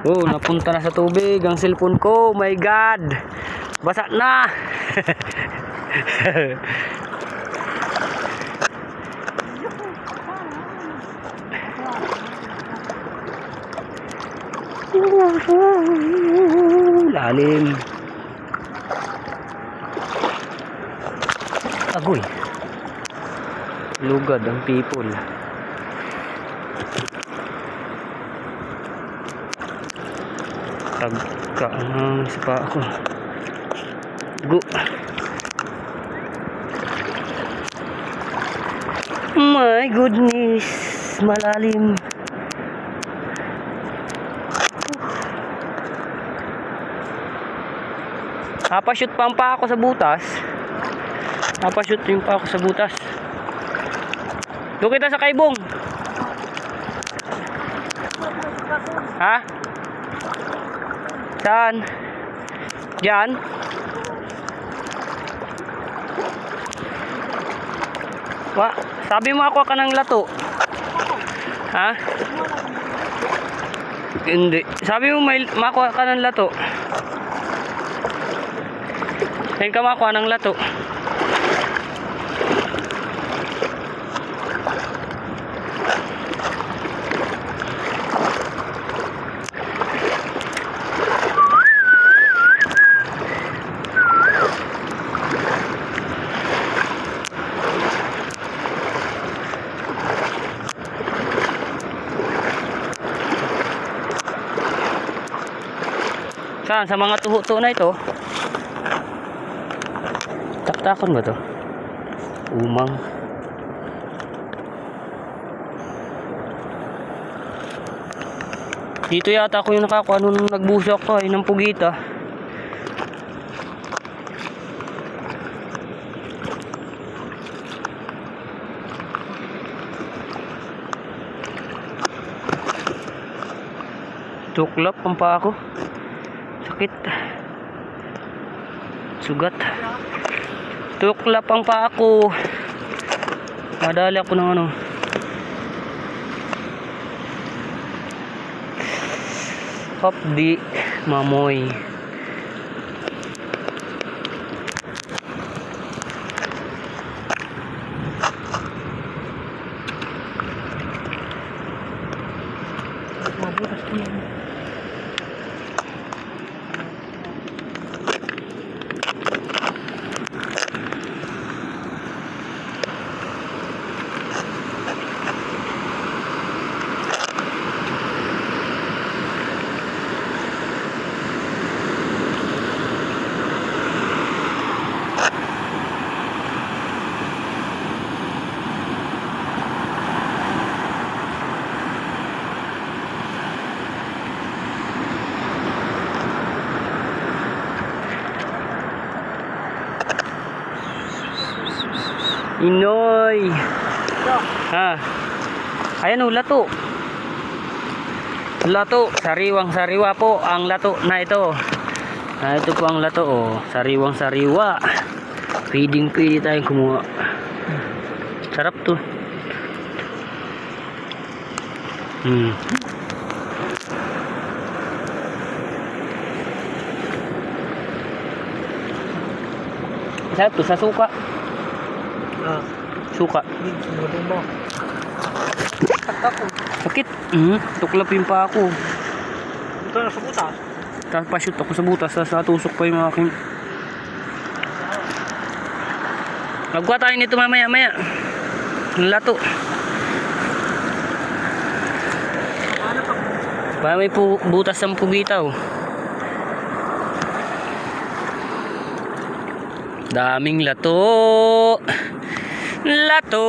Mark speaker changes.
Speaker 1: Oh, napunta na sa tubig ang cellphone ko. My God. Basa na. Lalim. Agoy. Lugad ang people. Tagka ang sapa ako. Go. My goodness, malalim. Napashoot pa ang pa ako sa butas. Napashoot yung pa ako sa butas. Doon kita sa kaibong. Ha? Saan? Diyan? Sabi mo ako ka ng lato. Ha? Hindi. Sabi mo may makuha ka ng lato. Saan ka makuha ng lato? Saan? Sa mga tuho-tuho na ito. Taktakon ba to? Umang. Dito yata ako yung nakakuha nung nagbusak ko ay ng pugita. Tuklap ang pa ako. Sakit. Sugat. Tuklap ang pa ako. Madali ako ng ano. Hop di mamoy. Mabutas niya. Inoy. Ha. Ayan o, lato. Lato, sariwang sariwa po ang lato na ito. Ito po ang lato oh, sariwang sariwa. Pwede tayong kumuha. Sarap to. Sarap to sa suka. Suka. Sakit. Tuklapin pa ako.
Speaker 2: Ito na sa butas.
Speaker 1: Tapos pa-shoot ako sa butas. Sa tusok pa yung aking. Magkuha tayo nito mamaya-maya. Lato. Para may butas ng pugitaw. Daming lato. Lato.